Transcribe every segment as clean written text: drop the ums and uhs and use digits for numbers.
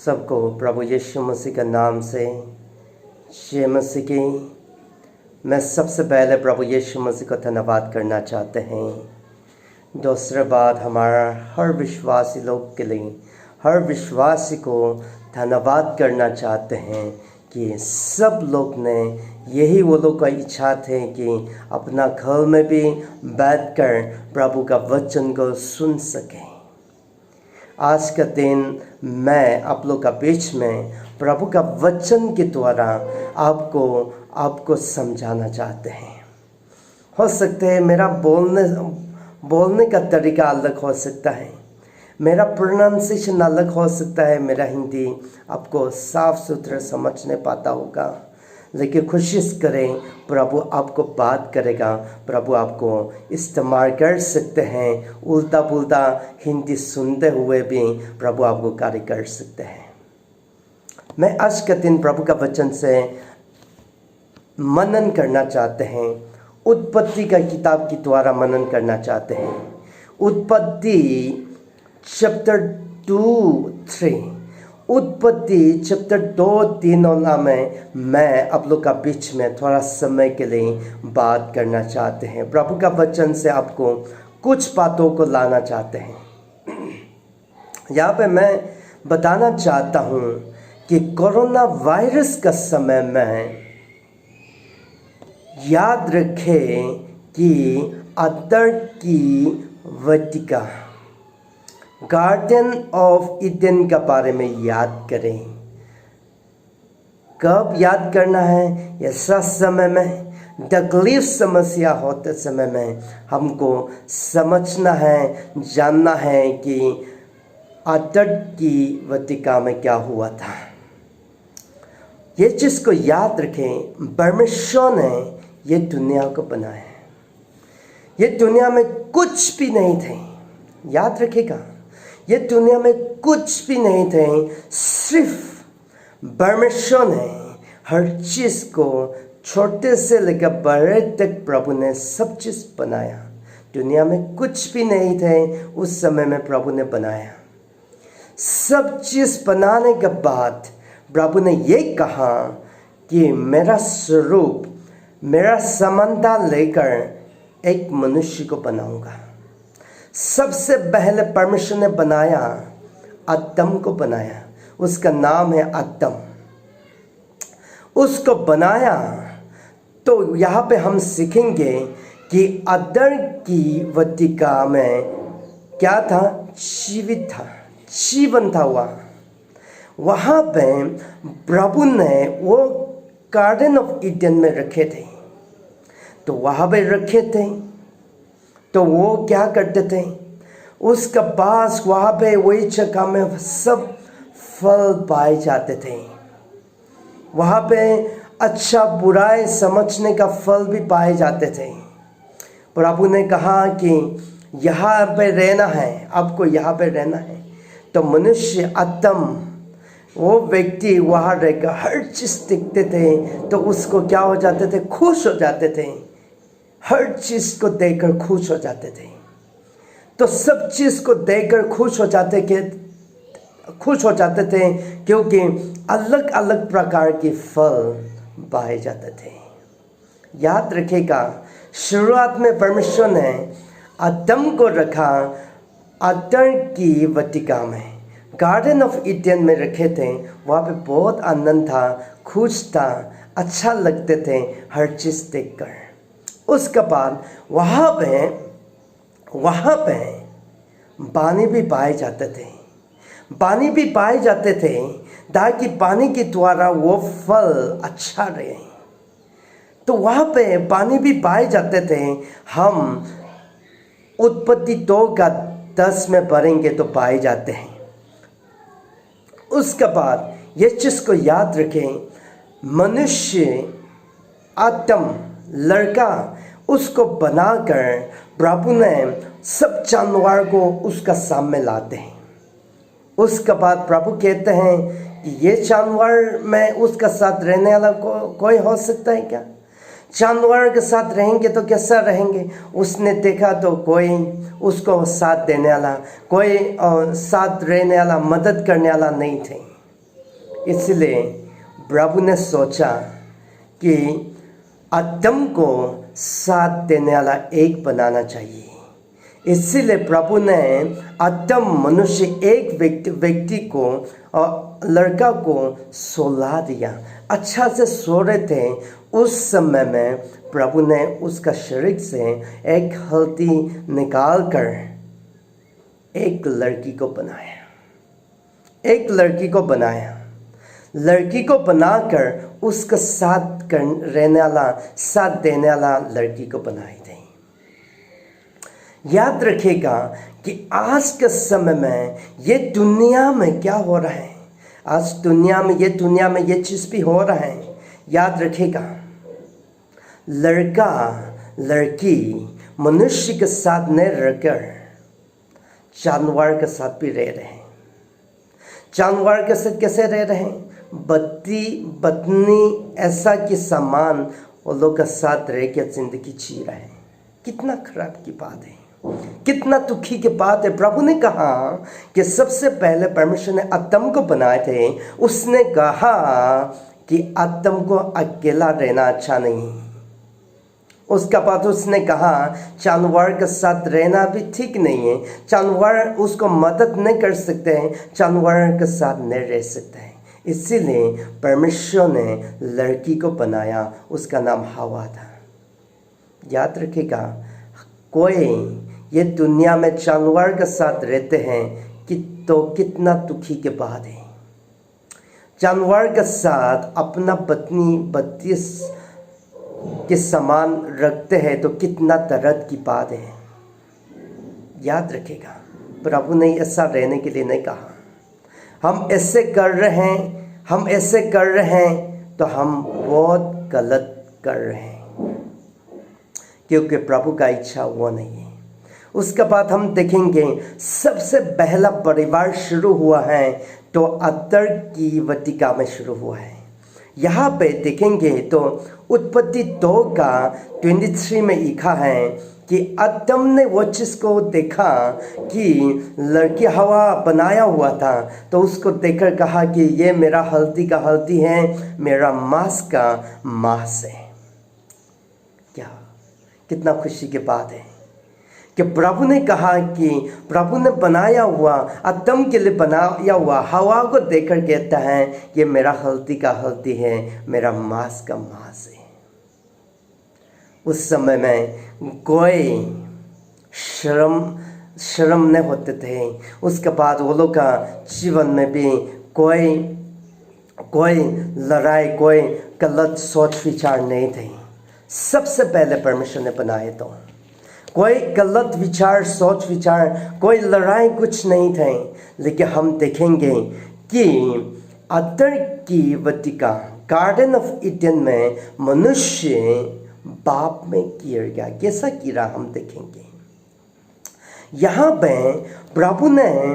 सबको प्रभु यीशु मसीह के नाम से जय मसीह की। मैं सबसे पहले प्रभु यीशु मसीह को धन्यवाद करना चाहते हैं। दूसरी बात, हमारा हर विश्वासी लोग के लिए, हर विश्वासी को धन्यवाद करना चाहते हैं कि सब लोग ने यही वो लोग का इच्छा थे कि अपना घर में भी बैठकर प्रभु का वचन को सुन सकें। आज का दिन मैं आप लोग का बीच में प्रभु का वचन के द्वारा आपको समझाना चाहते हैं। हो सकता है मेरा बोलने का तरीका अलग हो सकता है, मेरा प्रोनाउंसिएशन अलग हो सकता है, मेरा हिंदी आपको साफ सुथरा समझ नहीं पाता होगा, लेकिन कोशिश करें, प्रभु आपको बात करेगा, प्रभु आपको इस्तेमाल कर सकते हैं। उल्टा पुल्टा हिंदी सुनते हुए भी प्रभु आपको कार्य कर सकते हैं। मैं आज का दिन प्रभु का वचन से मनन करना चाहते हैं। उत्पत्ति का किताब के द्वारा मनन करना चाहते हैं। उत्पत्ति चैप्टर 2-3, उत्पत्ति चैप्टर 2-3 में मैं आप लोग का बीच में थोड़ा समय के लिए बात करना चाहते हैं। प्रभु का वचन से आपको कुछ बातों को लाना चाहते हैं। यहाँ पे मैं बताना चाहता हूँ कि कोरोना वायरस का समय में याद रखें कि अदर की वाटिका, गार्डन ऑफ ईडन के बारे में याद करें। कब याद करना है? ऐसा समय में, तकलीफ समस्या होते समय में हमको समझना है, जानना है कि अदर की वाटिका में क्या हुआ था। ये चीज़ को याद रखें। परमेश्वर ने ये दुनिया को बनाया। ये दुनिया में कुछ भी नहीं थे, याद रखिएगा। ये दुनिया में कुछ भी नहीं थे, सिर्फ परमेश्वर ने हर चीज़ को छोटे से लेकर बड़े तक प्रभु ने सब चीज़ बनाया। दुनिया में कुछ भी नहीं थे उस समय में प्रभु ने बनाया। सब चीज़ बनाने के बाद प्रभु ने ये कहा कि मेरा स्वरूप, मेरा समानता लेकर एक मनुष्य को बनाऊंगा। सबसे पहले परमेश्वर ने बनाया, आदम को बनाया। उसका नाम है आदम। उसको बनाया तो यहाँ पे हम सीखेंगे कि अदर की वाटिका में क्या था? जीवित था, जीवन था। वहाँ पे प्रभु ने वो गार्डन ऑफ ईडन में रखे थे। तो वहाँ पे रखे थे तो वो क्या करते थे? उसके पास वहाँ पे वही जगह में सब फल पाए जाते थे। वहाँ पे अच्छा बुराई समझने का फल भी पाए जाते थे। प्रभु ने कहा कि यहाँ पे रहना है, आपको यहाँ पे रहना है। तो मनुष्य, आदम, वो व्यक्ति वहाँ रहकर हर चीज़ देखते थे तो उसको क्या हो जाते थे? खुश हो जाते थे। हर चीज़ को देखकर खुश हो जाते थे। तो सब चीज़ को देखकर खुश हो जाते थे क्योंकि अलग अलग प्रकार के फल पाए जाते थे। याद रखिएगा, शुरुआत में परमेश्वर ने आदम को रखा अदर की वाटिका में, गार्डन ऑफ ईडन में रखे थे। वहाँ पे बहुत आनंद था, खुश था, अच्छा लगते थे हर चीज़ देखकर। उसके बाद वहाँ पे पानी भी पाए जाते थे। पानी भी पाए जाते थे ताकि पानी के द्वारा वो फल अच्छा रहे। तो वहाँ पे पानी भी पाए जाते थे। हम उत्पत्ति 2:10 में पढ़ेंगे तो पाए जाते हैं। उसके बाद ये चीज़ को याद रखें, मनुष्य, आदम, लड़का, उसको बनाकर प्रभु ने सब जानवर को उसका सामने लाते हैं। उसके बाद प्रभु कहते हैं कि ये जानवर में उसका साथ रहने वाला कोई हो सकता है क्या? जानवर के साथ रहेंगे तो कैसा रहेंगे? उसने देखा तो कोई उसको साथ देने वाला, कोई साथ रहने वाला, मदद करने वाला नहीं थे। इसलिए प्रभु ने सोचा कि आदम को साथ देने वाला एक बनाना चाहिए। इसीलिए प्रभु ने आदम मनुष्य एक व्यक्ति को और लड़का को सुला दिया। अच्छा से सो रहे थे, उस समय में प्रभु ने उसका शरीर से एक हड्डी निकाल कर एक लड़की को बनाया। लड़की को बनाकर उसका साथ रहने वाला, साथ देने वाला लड़की को बनाई थी। याद रखिएगा कि आज के समय में ये दुनिया में क्या हो रहा है, आज दुनिया में ये चीज़ भी हो रहा है। याद रखिएगा, लड़का लड़की मनुष्य के साथ नहीं रहकर जानवर के साथ भी रह रहे हैं। जानवर के साथ कैसे रह रहे हैं? बत्नी ऐसा कि समान वो लोग के साथ रह के जिंदगी जी रहे हैं। कितना खराब की बात है, कितना दुखी की बात है। प्रभु ने कहा कि सबसे पहले परमेश्वर ने आदम को बनाए थे, उसने कहा कि आदम को अकेला रहना अच्छा नहीं। उसका बाद उसने कहा जानवर के साथ रहना भी ठीक नहीं है, जानवर उसको मदद नहीं कर सकते हैं, जानवर के साथ नहीं रह सकते हैं। इसीलिए परमेश्वर ने लड़की को बनाया, उसका नाम हवा था। याद रखिएगा, कोई ये दुनिया में जानवर के साथ रहते हैं कि तो कितना दुखी के बात है। जानवर के साथ अपना पत्नी के समान रखते हैं तो कितना दर्द की बात है। याद रखिएगा, प्रभु ने ऐसा रहने के लिए नहीं कहा। हम ऐसे कर रहे हैं तो हम बहुत गलत कर रहे हैं, क्योंकि प्रभु का इच्छा वो नहीं है। उसके बाद हम देखेंगे सबसे पहला परिवार शुरू हुआ है तो अदर की वाटिका में शुरू हुआ है। यहाँ पे देखेंगे तो उत्पत्ति 2 का 23 में लिखा है कि आदम ने वो चीज़ को देखा कि लड़की हवा बनाया हुआ था, तो उसको देखकर कहा कि ये मेरा हल्दी का हल्दी है, मेरा मांस का मांस है। क्या कितना खुशी की बात है कि प्रभु ने कहा कि प्रभु ने बनाया हुआ आदम के लिए बनाया हुआ हवा को देखकर कहता है ये मेरा हल्दी का हल्दी है, मेरा मांस का मांस है। उस समय में कोई शर्म नहीं होते थे। उसके बाद वो लोग का जीवन में भी कोई लड़ाई, कोई गलत सोच विचार नहीं थे। सबसे पहले परमेश्वर ने बनाए तो कोई गलत विचार, सोच विचार, कोई लड़ाई कुछ नहीं थे। लेकिन हम देखेंगे कि अदर की वाटिका गार्डन ऑफ ईडन में मनुष्य पाप में गिर गया। कैसा गिरा हम देखेंगे। यहाँ पे प्रभु ने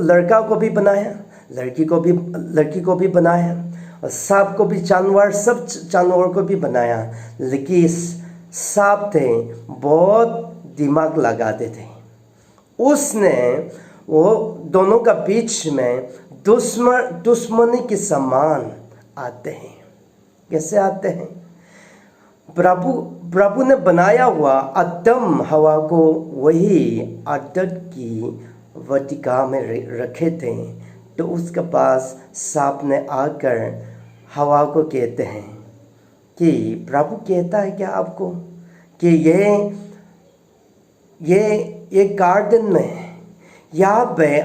लड़का को भी बनाया, लड़की को भी बनाया, और सांप को भी, सब जानवर को भी बनाया। लेकिन सांप थे बहुत दिमाग लगाते थे। उसने वो दोनों का बीच में दुश्मनी के समान आते हैं। कैसे आते हैं? प्रभु ने बनाया हुआ आदम हवा को वही अदर की वाटिका में रखे थे, तो उसके पास सांप ने आकर हवा को कहते हैं कि प्रभु कहता है क्या आपको कि ये गार्डन में यहाँ पे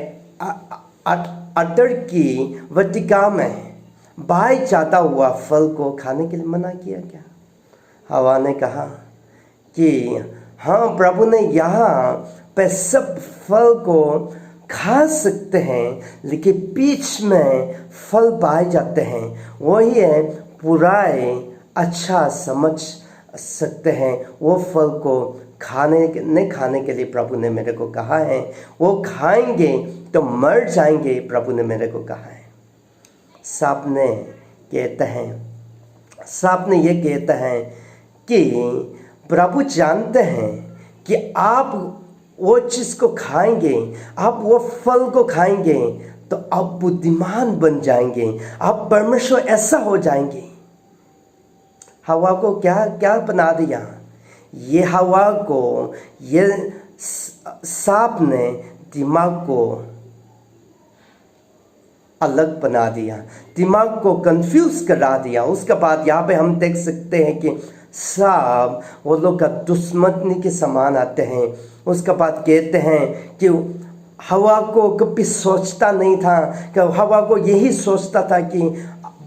अदर की वाटिका में बाई जाता हुआ फल को खाने के लिए मना किया क्या? हवा ने कहा कि हाँ, प्रभु ने यहाँ पे सब फल को खा सकते हैं, लेकिन बीच में फल पाए जाते हैं, वही है बुराई अच्छा समझ सकते हैं। वो फल को नहीं खाने के लिए प्रभु ने मेरे को कहा है। वो खाएंगे तो मर जाएंगे, प्रभु ने मेरे को कहा है। सांप ने ये कहता है कि प्रभु जानते हैं कि आप वो चीज़ को खाएंगे, आप वो फल को खाएंगे तो आप बुद्धिमान बन जाएंगे, आप परमेश्वर ऐसा हो जाएंगे। हवा को क्या क्या बना दिया? ये हवा को, ये सांप ने दिमाग को अलग बना दिया, दिमाग को कंफ्यूज करा दिया। उसके बाद यहाँ पे हम देख सकते हैं कि सांप वो लोग का दुश्मनी के समान आते हैं। उसके बाद कहते हैं कि हवा को कभी सोचता नहीं था, कि हवा को यही सोचता था कि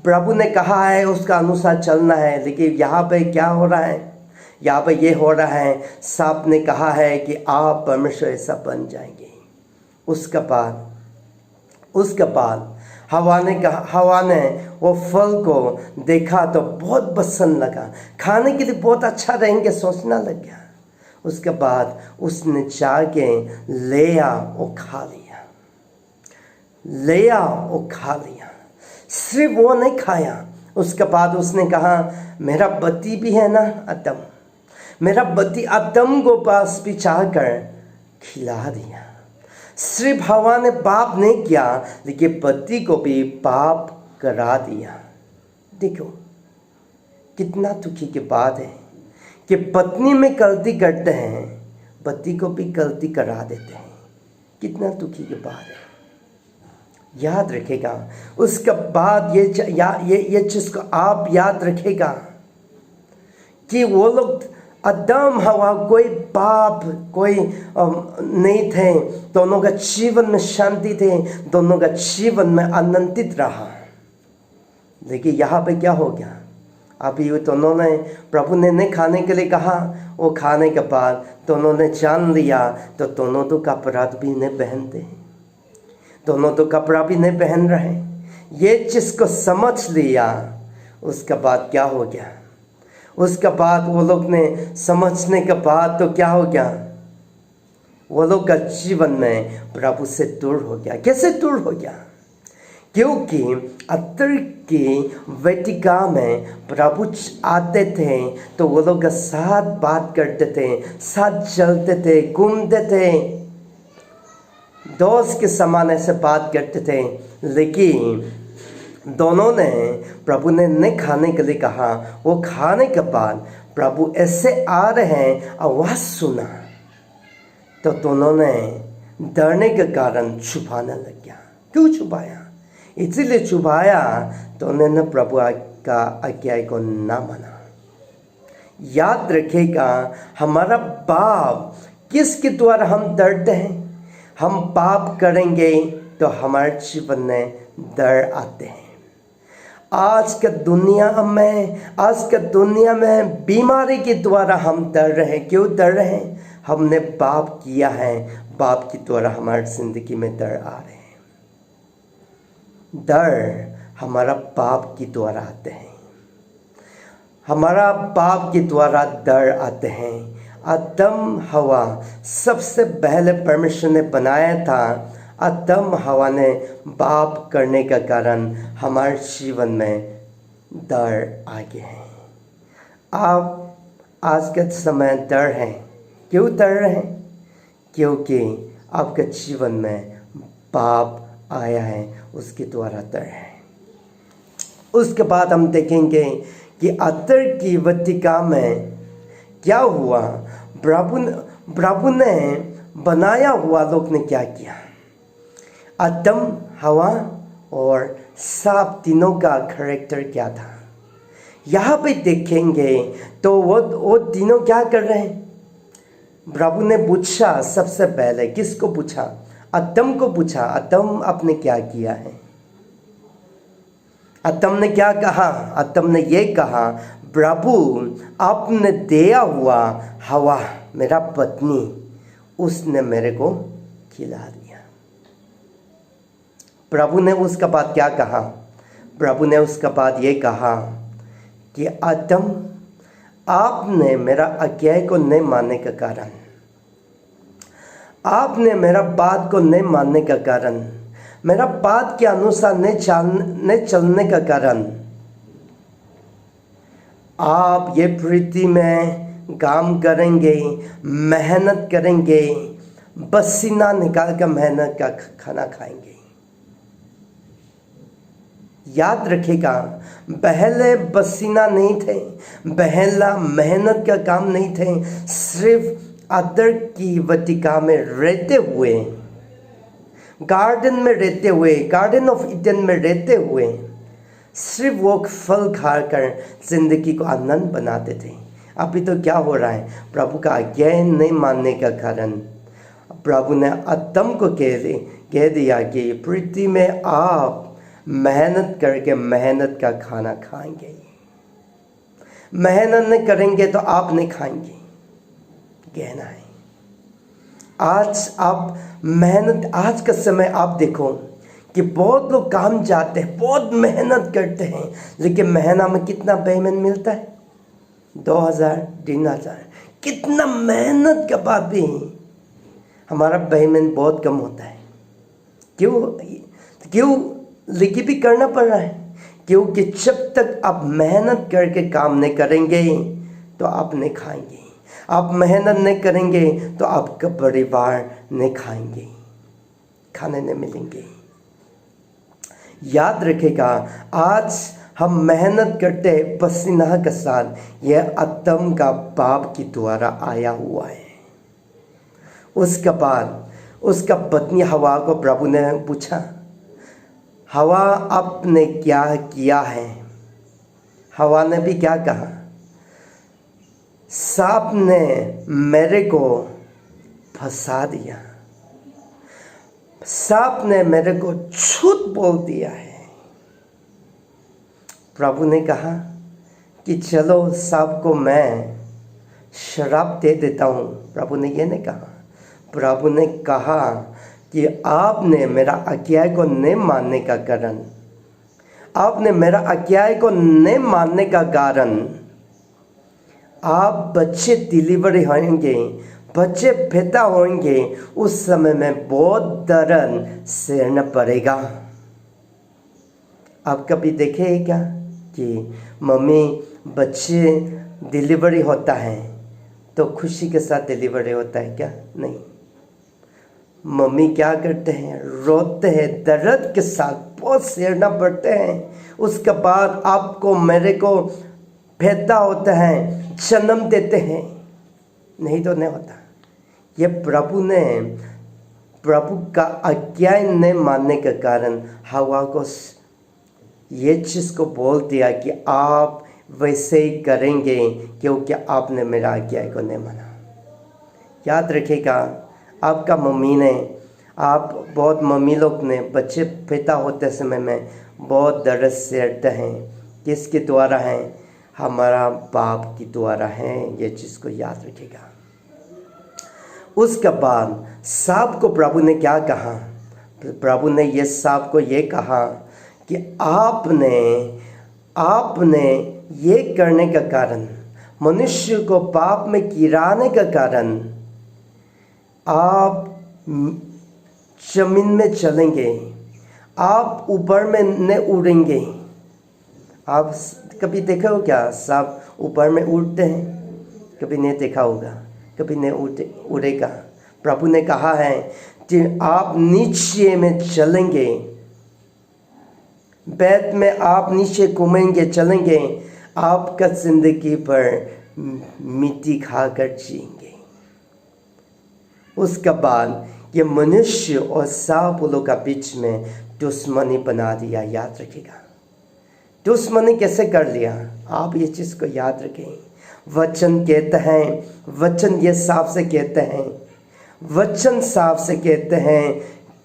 प्रभु ने कहा है उसका अनुसार चलना है। लेकिन यहाँ पे क्या हो रहा है? यहाँ पे ये हो रहा है, सांप ने कहा है कि आप परमेश्वर ऐसा बन जाएंगे। उसके बाद हवा ने वो फल को देखा तो बहुत पसंद लगा, खाने के लिए बहुत अच्छा रहेंगे सोचना लग गया। उसके बाद उसने जाके लिया और खा लिया। सिर्फ वो नहीं खाया, उसके बाद उसने कहा मेरा पति भी है ना आदम, मेरा पति आदम को पास भी चाहकर खिला दिया। सिर्फ हवा ने पाप नहीं किया, लेकिन पति को भी पाप करा दिया। देखो कितना दुखी की बात है कि पत्नी में गलती करते हैं, पति को भी गलती करा देते हैं। कितना दुखी की बात है। याद रखेगा, उसके बाद ये चीज़ को आप याद रखेगा कि वो लोग आदम हवा कोई पाप कोई नहीं थे, दोनों का जीवन में शांति थे, दोनों का जीवन में आनंदित रहा। लेकिन यहाँ पे क्या हो गया? अभी वो दोनों ने, प्रभु ने नहीं खाने के लिए कहा, वो खाने के बाद दोनों ने जान लिया तो दोनों तो कपड़ा भी नहीं पहनते, दोनों तो कपड़ा भी नहीं पहन रहे। ये चीज़ को समझ लिया, उसके बाद क्या हो गया? उसके बाद वो लोग ने समझने के बाद तो क्या हो गया? वो लोग का जीवन में प्रभु से दूर हो गया। कैसे दूर हो गया? क्योंकि अतर की वेदिका में प्रभु आते थे तो वो लोग का साथ बात करते थे, साथ चलते थे, घूमते थे, दोस्त के समान ऐसे बात करते थे। लेकिन दोनों ने, प्रभु ने नहीं खाने के लिए कहा, वो खाने के बाद प्रभु ऐसे आ रहे हैं, आवाज़ सुना तो दोनों ने डरने के कारण छुपाने लग गया। क्यों छुपाया? इसीलिए छुपाया तो उन्होंने प्रभु का आज्ञा को ना माना। याद रखेगा, हमारा पाप किसके द्वारा हम डरते हैं? हम पाप करेंगे तो हमारे जीवन में डर आते हैं। आज के दुनिया में बीमारी के द्वारा हम डर रहे हैं। क्यों डर रहे हैं? हमने पाप किया है, पाप के द्वारा हमारी जिंदगी में डर आ रहे हैं। डर हमारा पाप के द्वारा आते हैं, हमारा पाप के द्वारा डर आते हैं। आदम हवा सबसे पहले परमेश्वर ने बनाया था, आदम हवा ने पाप करने का कारण हमारे जीवन में डर आ गए हैं। आप आज के समय डर हैं। क्यों डर रहे हैं? क्योंकि आपके जीवन में पाप आया है, उसके द्वारा डर है। उसके बाद हम देखेंगे कि अतर की वेदिका में क्या हुआ। प्रभु ने बनाया हुआ लोग ने क्या किया? आदम, हवा और सांप तीनों का कैरेक्टर क्या था? यहाँ पे देखेंगे तो वो तीनों क्या कर रहे हैं? प्रभु ने पूछा सबसे पहले, किसको पूछा? आदम को पूछा, आदम आपने क्या किया है? आदम ने क्या कहा? आदम ने ये कहा, प्रभु आपने दिया हुआ हवा मेरा पत्नी, उसने मेरे को खिला दिया। प्रभु ने उसका बाद क्या कहा? प्रभु ने उसका बाद ये कहा कि आदम आपने मेरा आज्ञा को नहीं मानने के कारण, आपने मेरा बात को नहीं मानने का कारण, मेरा बात के अनुसार नहीं चलने का कारण, आप ये पृथ्वी में काम करेंगे, मेहनत करेंगे, पसीना निकाल कर मेहनत का खाना खाएंगे। याद रखेगा, पहले पसीना नहीं थे, पहला मेहनत का काम नहीं थे, सिर्फ अदर की वाटिका में रहते हुए, गार्डन में रहते हुए, गार्डन ऑफ ईडन में रहते हुए सिर्फ वो फल खाकर जिंदगी को आनंद बनाते थे। अभी तो क्या हो रहा है, प्रभु का आज्ञा नहीं मानने का कारण प्रभु ने आदम को कह दिया कि पृथ्वी में आप मेहनत करके मेहनत का खाना खाएंगे, मेहनत नहीं करेंगे तो आप नहीं खाएंगे। कहना है आज आप मेहनत, आज का समय आप देखो कि बहुत लोग काम जाते हैं, बहुत मेहनत करते हैं, लेकिन महीना में कितना पेमेंट मिलता है? 2000, 3000। कितना मेहनत के बाद भी हमारा पेमेंट बहुत कम होता है। क्यों लेकिन भी करना पड़ रहा है? क्योंकि जब तक आप मेहनत करके काम नहीं करेंगे तो आप नहीं खाएंगे, आप मेहनत नहीं करेंगे तो आपका परिवार नहीं खाएंगे, खाने नहीं मिलेंगे। याद रखेगा, आज हम मेहनत करते हैं पसीना के साथ, यह आदम का पाप के द्वारा आया हुआ है। उसके बाद उसका पत्नी हवा को प्रभु ने पूछा, हवा आपने क्या किया है? हवा ने भी क्या कहा? सांप ने मेरे को फंसा दिया, सांप ने मेरे को झूठ बोल दिया है। प्रभु ने कहा कि चलो सांप को मैं शराब दे देता हूँ। प्रभु ने ये नहीं कहा, प्रभु ने कहा कि आपने मेरा आज्ञा को नहीं मानने का कारण, आपने मेरा आज्ञा को नहीं मानने का कारण आप बच्चे डिलीवरी होंगे, बच्चे पैदा होंगे, उस समय में बहुत दर्द सहना पड़ेगा। आप कभी देखे हैं क्या कि मम्मी बच्चे डिलीवरी होता है तो खुशी के साथ डिलीवरी होता है क्या? नहीं, मम्मी क्या करते हैं? रोते हैं, दर्द के साथ बहुत सहना पड़ते हैं। उसके बाद आपको मेरे को पैदा होता है, जन्म देते हैं, नहीं तो नहीं होता। ये प्रभु का आज्ञा नहीं मानने के कारण हवा को ये चीज़ को बोल दिया कि आप वैसे ही करेंगे क्योंकि आपने मेरा आज्ञा को नहीं माना। याद रखिएगा, आपका मम्मी ने, आप बहुत मम्मी लोग ने बच्चे पैदा होते समय में बहुत दर्द सहते हैं। किसके द्वारा है? हमारा बाप के द्वारा है। ये चीज़ को याद रखिएगा। उसके बाद सांप को प्रभु ने क्या कहा? प्रभु ने ये सांप को ये कहा कि आपने ये करने का कारण, मनुष्य को पाप में गिराने का कारण आप जमीन में चलेंगे, आप ऊपर में नहीं उड़ेंगे। आप कभी देखा हो क्या सांप ऊपर में उड़ते हैं? कभी नहीं देखा होगा, कभी नहीं उड़ेगा। प्रभु ने कहा है कि आप नीचे में चलेंगे, बैठ में आप नीचे घूमेंगे, चलेंगे, आपका जिंदगी पर मिट्टी खाकर जिएंगे। उसके बाद ये मनुष्य और सांप लोग का बीच में दुश्मनी बना दिया। याद रखिएगा, दुश्मनी कैसे कर लिया? आप ये चीज़ को याद रखें। वचन कहते हैं, वचन ये सांप से कहते हैं, वचन सांप से कहते हैं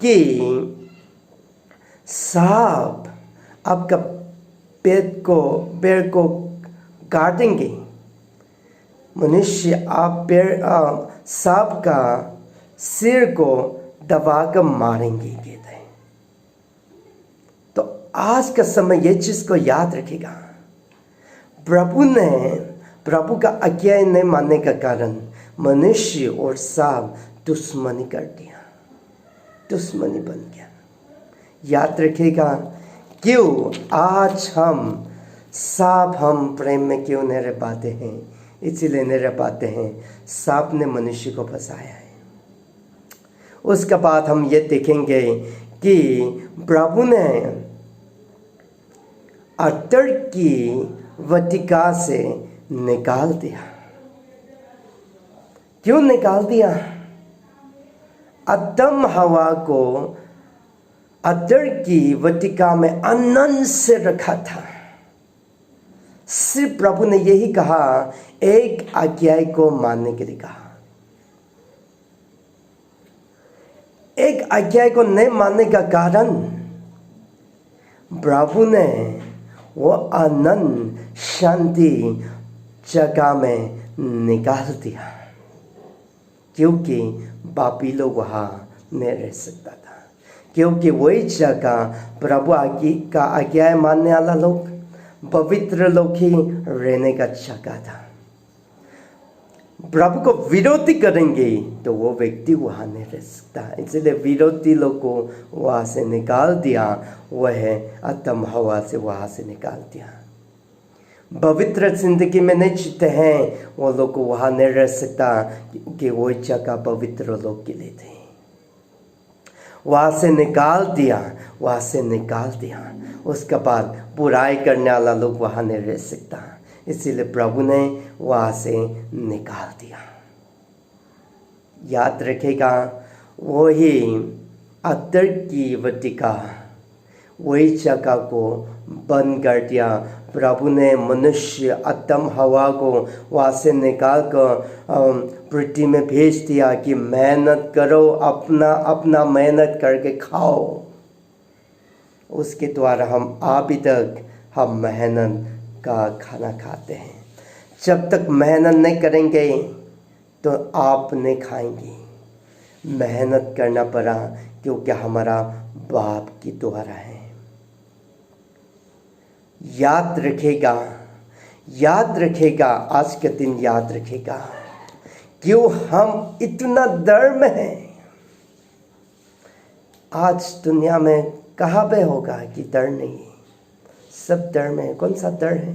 कि सांप आपका पैर को काटेंगे, मनुष्य आप सांप का सिर को दबाकर मारेंगे कहते हैं। तो आज का समय ये चीज़ को याद रखिएगा। प्रभु का आज्ञा नहीं मानने का कारण मनुष्य और सांप दुश्मनी कर दिया, दुश्मनी बन गया। याद रखिएगा, क्यों आज हम प्रेम में क्यों नहीं रह पाते हैं? इसीलिए नहीं रह पाते हैं, सांप ने मनुष्य को फंसाया है। उसके बाद हम ये देखेंगे कि प्रभु ने अतर की वाटिका से निकाल दिया। क्यों निकाल दिया? आदम हवा को अतर की वाटिका में आनंद से रखा था। सिर्फ प्रभु ने यही कहा, एक आज्ञा को मानने के लिए कहा। एक आज्ञा को नहीं मानने का कारण प्रभु ने वो आनंद शांति जगह में निकाल दिया, क्योंकि पापी लोग वहाँ नहीं रह सकता था। क्योंकि वही जगह प्रभु का आज्ञा मानने वाला लोग, पवित्र लोग ही रहने का जगह था। प्रभु को विरोधी करेंगे तो वो व्यक्ति वहाँ नहीं रह सकता। इसलिए विरोधी लोग को वहाँ से निकाल दिया। वह आदम हवा से वहाँ से निकाल दिया। पवित्र जिंदगी में नहीं जीते हैं वो लोग को वहाँ नहीं रह सकता, क्योंकि वो जगह पवित्र लोग के लिए थे। वहाँ से निकाल दिया, वहाँ से निकाल दिया। उसके बाद बुराई करने वाला लोग वहाँ नहीं रह सकता, इसीलिए प्रभु ने वहाँ से निकाल दिया। याद रखेगा, वही अतर की वाटिका, वही जगह को बंद कर दिया। प्रभु ने मनुष्य आदम हवा को वहाँ से निकाल कर पृथ्वी में भेज दिया कि मेहनत करो, अपना अपना मेहनत करके खाओ। उसके द्वारा हम अभी तक हम मेहनत का खाना खाते हैं। जब तक मेहनत नहीं करेंगे तो आप नहीं खाएंगे। मेहनत करना पड़ा क्योंकि हमारा बाप की द्वारा है। याद रखेगा, याद रखेगा, आज के दिन याद रखेगा, क्यों हम इतना डर में हैं। आज दुनिया में कहाँ पे होगा कि डर नहीं है, सब डर में है। कौन सा डर है?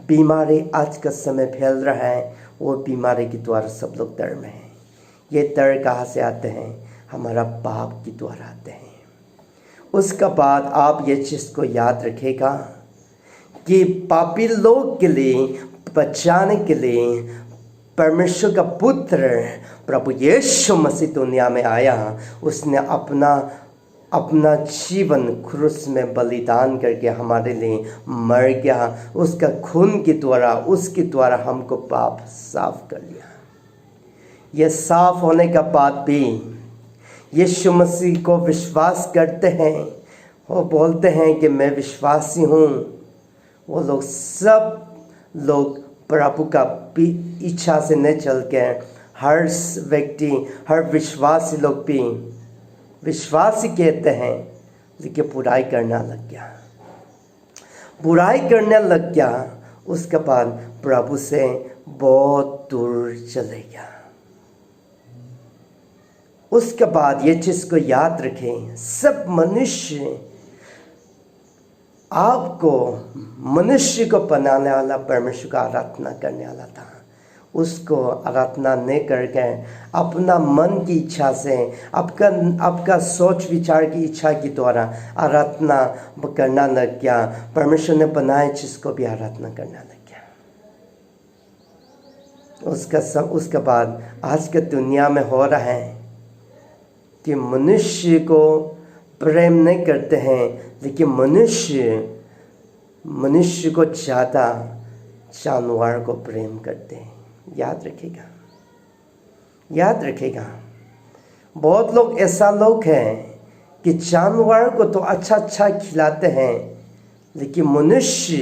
बीमारी आज का समय फैल रहा है, वो बीमारी के द्वारा सब लोग डर में हैं। ये डर कहाँ से आते हैं? हमारा पाप के द्वारा आते हैं। उसका बाद आप ये चीज़ को याद रखेगा कि पापी लोग के लिए बचाने के लिए परमेश्वर का पुत्र प्रभु यीशु मसीह दुनिया में आया। उसने अपना जीवन क्रूस में बलिदान करके हमारे लिए मर गया। उसका खून के द्वारा, उसके द्वारा हमको पाप साफ कर लिया। यह साफ होने का बाद भी यीशु मसीह को विश्वास करते हैं, वो बोलते हैं कि मैं विश्वासी हूँ, वो लोग सब लोग प्रभु का इच्छा से नहीं चल के, हर व्यक्ति, हर विश्वासी लोग भी विश्वासी कहते हैं, लेकिन बुराई करना लग गया, बुराई करने लग गया। उसके बाद प्रभु से बहुत दूर चले गया। उसके बाद ये चीज़ को याद रखें, सब मनुष्य, आपको मनुष्य को बनाने वाला परमेश्वर का आराधना करने वाला था। उसको आराधना नहीं करके अपना मन की इच्छा से, आपका सोच विचार की इच्छा के द्वारा आराधना करना लग गया। परमेश्वर ने बनाए चीज़ को भी आराधना करना लग गया। उसके बाद आज के दुनिया में हो रहा है कि मनुष्य को प्रेम नहीं करते हैं, लेकिन मनुष्य को ज़्यादा जानवर को प्रेम करते हैं। याद रखेगा, याद रखेगा। बहुत लोग ऐसा लोग हैं कि जानवर को तो अच्छा अच्छा खिलाते हैं, लेकिन मनुष्य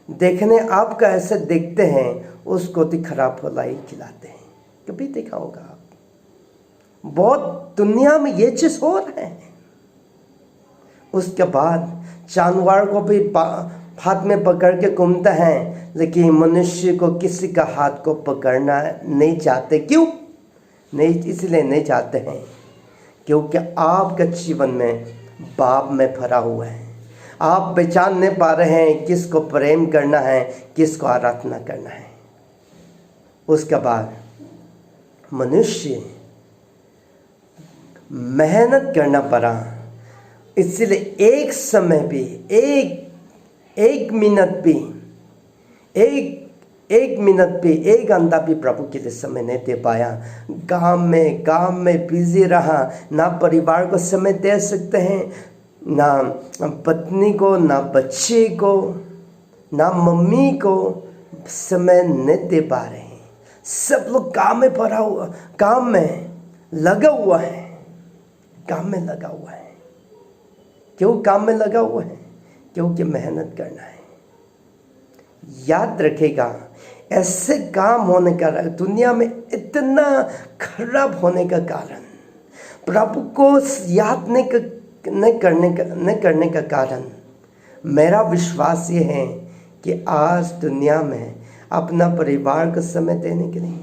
देखने आपका ऐसे देखते हैं, उसको तो खराब भला ही खिलाते हैं। कभी देखा होगा आप? बहुत दुनिया में ये चीज़ हो रहा है। उसके बाद जानवर को भी हाथ में पकड़ के घूमता है, लेकिन मनुष्य को किसी का हाथ को पकड़ना नहीं चाहते। क्यों नहीं? इसलिए नहीं चाहते हैं क्योंकि आपका जीवन में पाप में भरा हुआ है। आप पहचान नहीं पा रहे हैं किसको प्रेम करना है, किसको आराधना करना है। उसके बाद मनुष्य मेहनत करना पड़ा, इसलिए एक समय भी एक मिनट भी, एक मिनट भी, एक घंटा भी प्रभु के लिए समय नहीं दे पाया। काम में बिजी रहा, ना परिवार को समय दे सकते हैं, ना पत्नी को, ना बच्चे को, ना मम्मी को समय नहीं दे पा रहे हैं। सब लोग काम में लगा हुआ है, काम में लगा हुआ है। क्यों काम में लगा हुआ है? क्योंकि मेहनत करना है। याद रखेगा, ऐसे काम होने का, दुनिया में इतना खराब होने का कारण, प्रभु को याद नहीं करने का कारण, मेरा विश्वास ये है कि आज दुनिया में अपना परिवार को समय देने के लिए,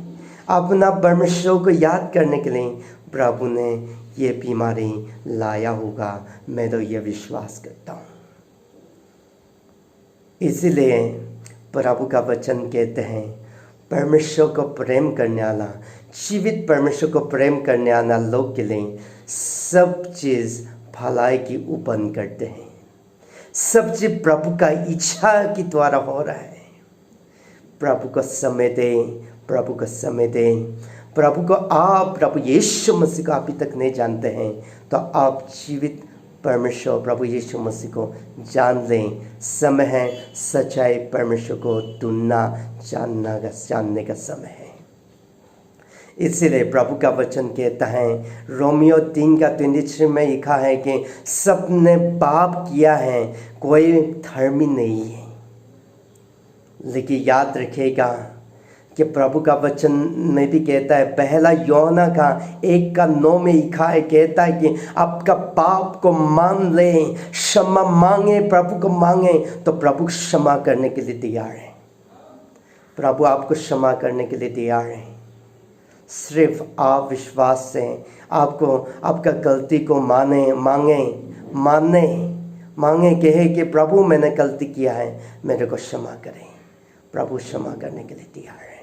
अपना परमेश्वर को याद करने के लिए प्रभु ने ये बीमारी लाया होगा। मैं तो ये विश्वास करता हूँ। इसीलिए प्रभु का वचन कहते हैं, परमेश्वर को प्रेम करने वाला, जीवित परमेश्वर को प्रेम करने वाला लोग के लिए सब चीज़ भलाई की उपन करते हैं। सब चीज प्रभु का इच्छा के द्वारा हो रहा है। प्रभु को समय दें, प्रभु को समय दें। प्रभु यीशु मसीह को अभी तक नहीं जानते हैं तो आप जीवित परमेश्वर प्रभु यीशु मसीह को जान लें। समय है सच्चाई परमेश्वर को ढूंढना, जानने का समय है। इसीलिए प्रभु का वचन कहता है, रोमियो 3:23 में लिखा है कि सबने पाप किया है, कोई धर्मी नहीं है। लेकिन याद रखेगा कि प्रभु का वचन में भी कहता है, पहला यूहन्ना 1:9 में लिखा है, कहता है कि आपका पाप को मान लें, क्षमा मांगे, प्रभु को मांगे तो प्रभु क्षमा करने के लिए तैयार है। प्रभु आपको क्षमा करने के लिए तैयार है। सिर्फ आप विश्वास से आपको आपका गलती को मांगे कहे कि प्रभु मैंने गलती किया है, मेरे को क्षमा करें। प्रभु क्षमा करने के लिए तैयार है।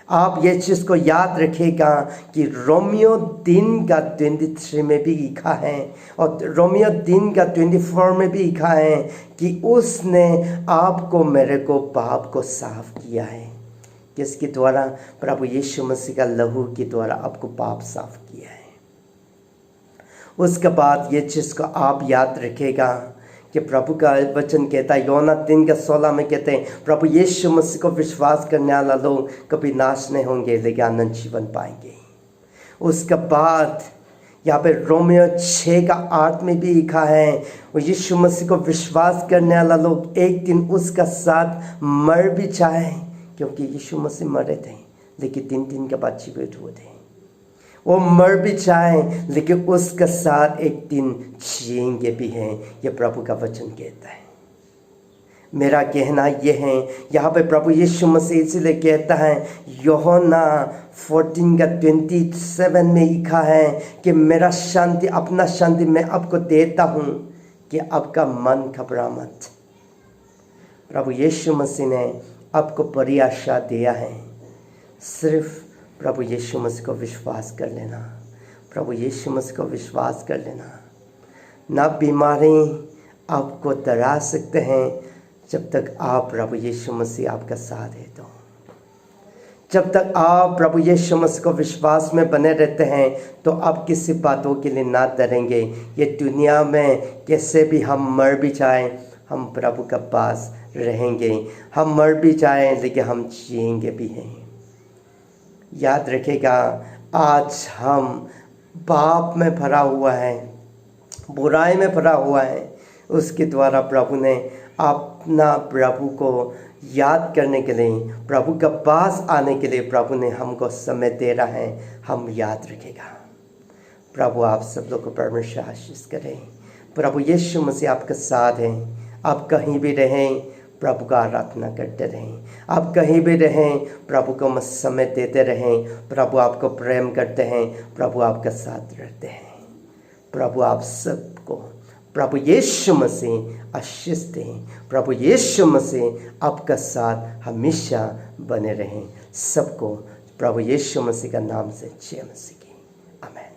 आप ये चीज़ को याद रखिएगा कि रोमियो 3:23 में भी लिखा है और रोमियो 3:24 में भी लिखा है कि उसने आपको मेरे को पाप को साफ किया है। किसके द्वारा? प्रभु यीशु मसीह का लहू के द्वारा आपको पाप साफ किया है। उसके बाद ये चीज़ को आप याद रखेगा कि प्रभु का वचन कहता है, यूहन्ना 3:16 में कहते हैं, प्रभु यीशु मसीह को विश्वास करने वाला लोग कभी नाश नहीं होंगे लेकिन अनंत जीवन पाएंगे। उसके बाद यहाँ पे रोमियो 6:8 में भी लिखा है, वो यीशु मसीह को विश्वास करने वाला लोग एक दिन उसका साथ मर भी जाए, क्योंकि यीशु मसीह मरे थे लेकिन 3 दिन के बाद जीवित हुए थे। वो मर भी जाए लेकिन उसका साथ एक दिन जिएंगे भी हैं, ये प्रभु का वचन कहता है। मेरा कहना ये है, यहाँ पे प्रभु यीशु मसीह इसलिए कहता है, यूहन्ना 14:27 में लिखा है कि मेरा शांति, अपना शांति मैं आपको देता हूँ कि आपका मन घबरा मत। प्रभु यीशु मसीह ने आपको बड़ी आशा दिया है। सिर्फ प्रभु यीशु मसीह को विश्वास कर लेना, प्रभु यीशु मसीह को विश्वास कर लेना। ना बीमारी आपको डरा सकते हैं जब तक आप प्रभु यीशु मसीह आपका साथ है। तो जब तक आप प्रभु यीशु मसीह को विश्वास में बने रहते हैं तो आप किसी बातों के लिए ना डरेंगे। ये दुनिया में कैसे भी हम मर भी जाएं, हम प्रभु के पास रहेंगे। हम मर भी जाएं लेकिन हम जिएंगे भी हैं। याद रखेगा, आज हम पाप में भरा हुआ है, बुराई में भरा हुआ है, उसके द्वारा प्रभु ने अपना प्रभु को याद करने के लिए, प्रभु के पास आने के लिए प्रभु ने हमको समय दे रहा है। हम याद रखेगा। प्रभु आप सब लोग को परमेश्वर आशीष करें। प्रभु यीशु मसीह आपके साथ हैं। आप कहीं भी रहें, प्रभु का आराधना करते रहें। आप कहीं भी रहें, प्रभु को समय देते रहें। प्रभु आपको प्रेम करते हैं, प्रभु आपके साथ रहते हैं। प्रभु आप सबको प्रभु यीशु मसीह आशीष दें। प्रभु यीशु मसीह आपका साथ हमेशा बने रहें। सबको प्रभु यीशु मसीह का नाम से जय मसीह की आमीन।